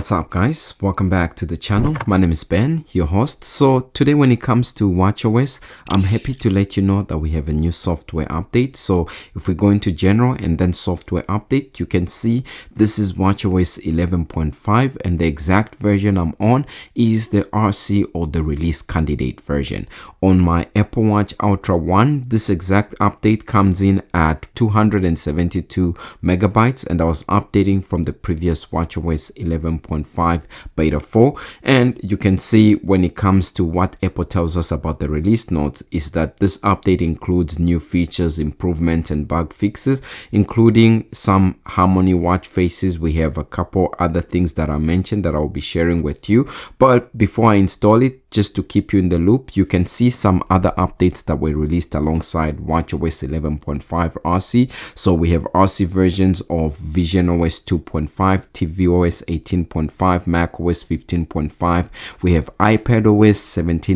What's up guys, welcome back to the channel. My name is Ben, your host. So today when it comes to watchOS, I'm happy to let you know that we have a new software update. So if we go into general and then software update, you can see this is watchOS 11.5 and the exact version I'm on is the RC or the release candidate version. On my Apple Watch Ultra 1, this exact update comes in at 272 megabytes and I was updating from the previous watchOS 11.5 beta 4, and you can see when it comes to what Apple tells us about the release notes is that this update includes new features, improvements and bug fixes, including some harmony watch faces. We have a couple other things that I mentioned that I'll be sharing with you, but before I install it, just to keep you in the loop, you can see some other updates that were released alongside watchOS 11.5 RC. So we have RC versions of visionOS 2.5, tvOS 18.5, macOS 15.5. We have iPadOS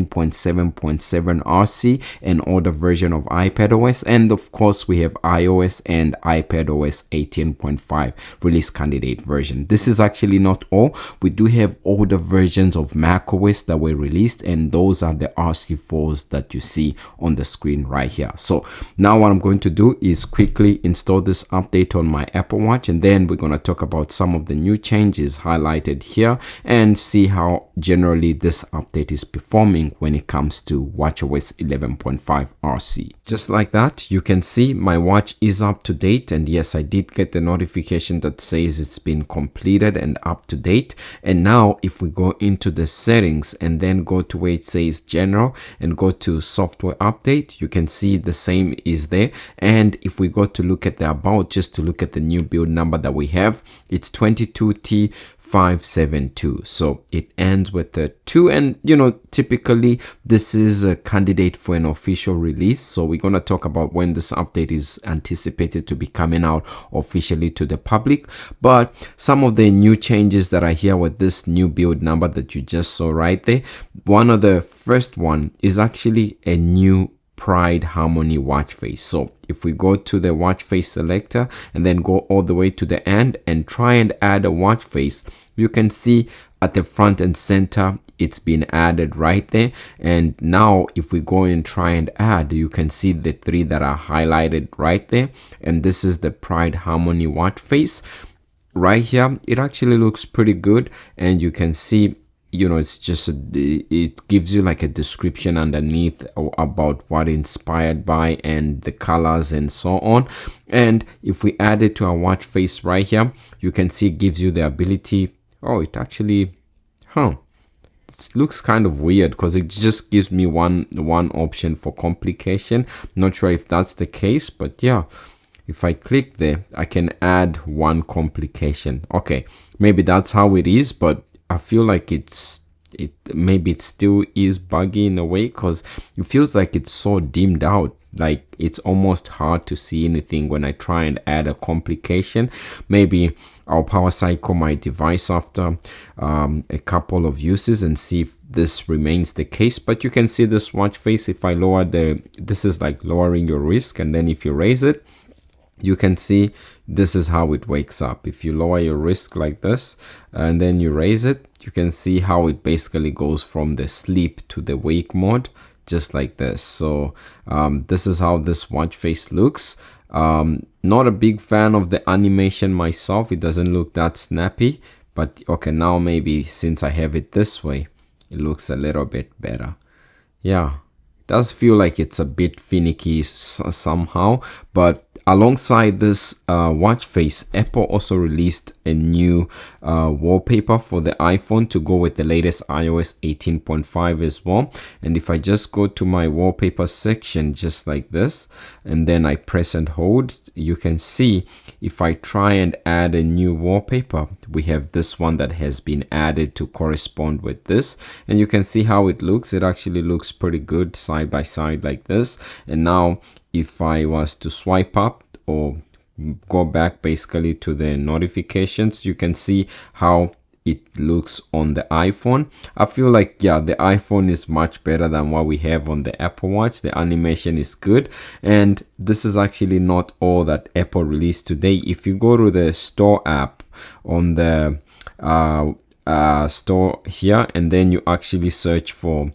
17.7.7 RC, an older version of iPadOS, and of course we have iOS and iPadOS 18.5 release candidate version. This is actually not all. We do have older versions of macOS that were released, and those are the RC4s that you see on the screen right here. So now what I'm going to do is quickly install this update on my Apple Watch, and then we're going to talk about some of the new changes highlighted here and see how generally this update is performing when it comes to watchOS 11.5 RC. Just like that, you can see my watch is up to date, and yes, I did get the notification that says it's been completed and up to date. And now if we go into the settings and then go to where it says general and go to software update, you can see the same is there. And if we go to look at the about, just to look at the new build number that we have, it's 22T572. So it ends with the 2, and you know, typically this is a candidate for an official release. So we're going to talk about when this update is anticipated to be coming out officially to the public. But some of the new changes that are here with this new build number that you just saw right there, one of the first one is actually a new Pride Harmony watch face. So if we go to the watch face selector and then go all the way to the end and try and add a watch face, you can see at the front and center it's been added right there. And now if we go and try and add, you can see the 3 that are highlighted right there, and this is the Pride Harmony watch face right here. It actually looks pretty good, and you can see, you know, it's just it gives you like a description underneath about what inspired by and the colors and so on. And if we add it to our watch face right here, you can see it gives you the ability, oh, it actually, it looks kind of weird because it just gives me one option for complication. Not sure if that's the case, but yeah, if I click there, I can add one complication. Okay, maybe that's how it is, but I feel like maybe it still is buggy in a way because it feels like it's so dimmed out, like it's almost hard to see anything when I try and add a complication. Maybe I'll power cycle my device after a couple of uses and see if this remains the case. But you can see this watch face, if I lower this is like lowering your wrist, and then if you raise it, you can see this is how it wakes up. If you lower your wrist like this and then you raise it, you can see how it basically goes from the sleep to the wake mode, just like this. So this is how this watch face looks. Not a big fan of the animation myself. It doesn't look that snappy, but okay, now maybe since I have it this way, it looks a little bit better. Yeah, it does feel like it's a bit finicky somehow, but alongside this watch face, Apple also released a new wallpaper for the iPhone to go with the latest iOS 18.5 as well. And if I just go to my wallpaper section just like this, and then I press and hold, you can see if I try and add a new wallpaper, we have this one that has been added to correspond with this, and you can see how it looks. It actually looks pretty good side by side like this. And now if I was to swipe up or go back basically to the notifications, you can see how it looks on the iPhone. I feel like, yeah, the iPhone is much better than what we have on the Apple Watch. The animation is good, and this is actually not all that Apple released today. If you go to the store app on the store here, and then you actually search for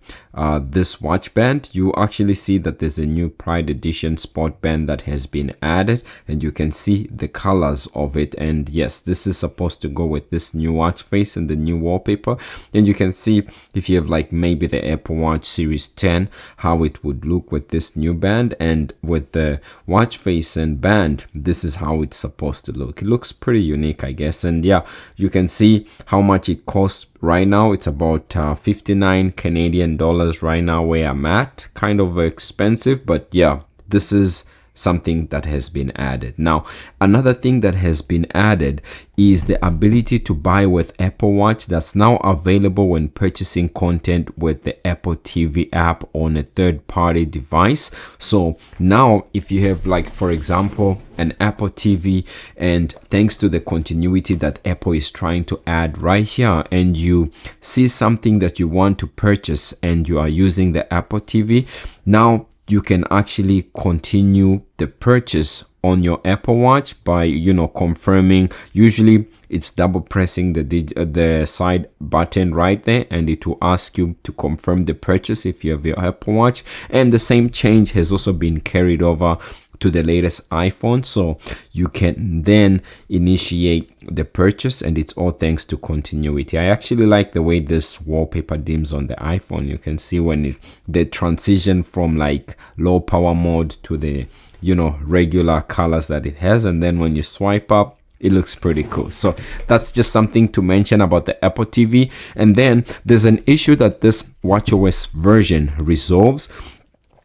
this watch band, you actually see that there's a new Pride Edition sport band that has been added, and you can see the colors of it. And yes, this is supposed to go with this new watch face and the new wallpaper. And you can see if you have like maybe the Apple Watch Series 10, how it would look with this new band, and with the watch face and band, this is how it's supposed to look. It looks pretty unique, I guess. And yeah, you can see how much it costs right now. It's about 59 Canadian dollars right now where I'm at. Kind of expensive, but yeah, this is something that has been added. Now, another thing that has been added is the ability to buy with Apple Watch. That's now available when purchasing content with the Apple TV app on a third-party device. So now if you have, like, for example, an Apple TV, and thanks to the continuity that Apple is trying to add right here, and you see something that you want to purchase and you are using the Apple TV, now you can actually continue the purchase on your Apple Watch by, confirming. Usually it's double pressing the side button right there, and it will ask you to confirm the purchase if you have your Apple Watch. And the same change has also been carried over to the latest iPhone, so you can then initiate the purchase, and it's all thanks to continuity. I actually like the way this wallpaper dims on the iPhone. You can see when the transition from like low power mode to the regular colors that it has, and then when you swipe up, it looks pretty cool. So that's just something to mention about the Apple TV. And then there's an issue that this watchOS version resolves,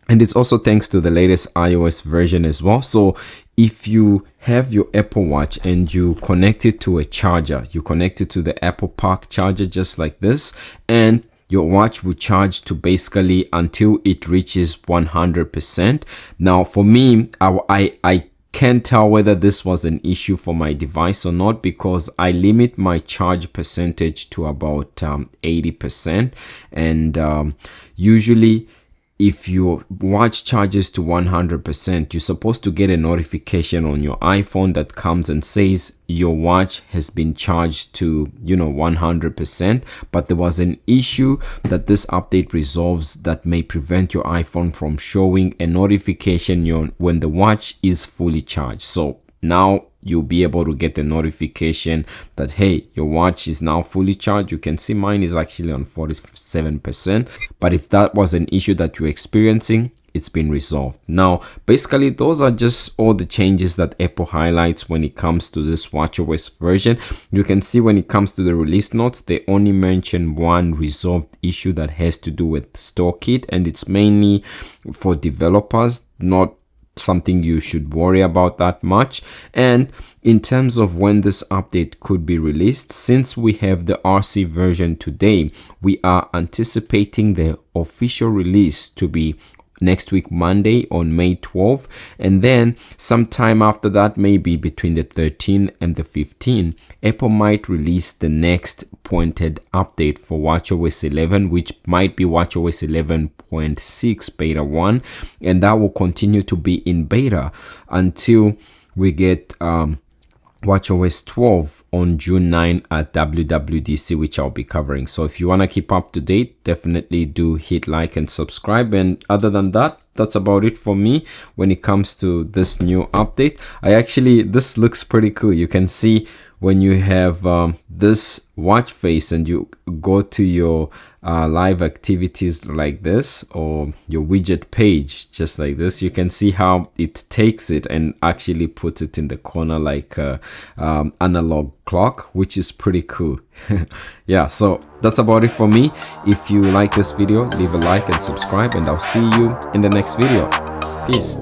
and it's also thanks to the latest iOS version as well. So if you have your Apple Watch and you connect it to a charger, you connect it to the Apple Park charger just like this, and your watch will charge to basically until it reaches 100%. Now for me, I can't tell whether this was an issue for my device or not, because I limit my charge percentage to about 80%. And usually if your watch charges to 100%, you're supposed to get a notification on your iPhone that comes and says your watch has been charged to 100%. But there was an issue that this update resolves that may prevent your iPhone from showing a notification when the watch is fully charged. So now you'll be able to get the notification that, hey, your watch is now fully charged. You can see mine is actually on 47%. But if that was an issue that you're experiencing, it's been resolved. Now, basically, those are just all the changes that Apple highlights when it comes to this watchOS version. You can see when it comes to the release notes, they only mention one resolved issue that has to do with StoreKit, and it's mainly for developers, not something you should worry about that much. And in terms of when this update could be released, since we have the RC version today, we are anticipating the official release to be next week Monday on May 12th, and then sometime after that, maybe between the 13th and the 15th, Apple might release the next pointed update for watchOS 11, which might be watchOS 11.6 beta 1, and that will continue to be in beta until we get watchOS 12 on June 9 at WWDC, which I'll be covering. So if you want to keep up to date, definitely do hit like and subscribe. And other than that, that's about it for me when it comes to this new update. This looks pretty cool. You can see when you have this watch face and you go to your live activities like this, or your widget page just like this, you can see how it takes it and actually puts it in the corner like a analog clock, which is pretty cool. Yeah, so that's about it for me. If you like this video, leave a like and subscribe, and I'll see you in the next video. Peace.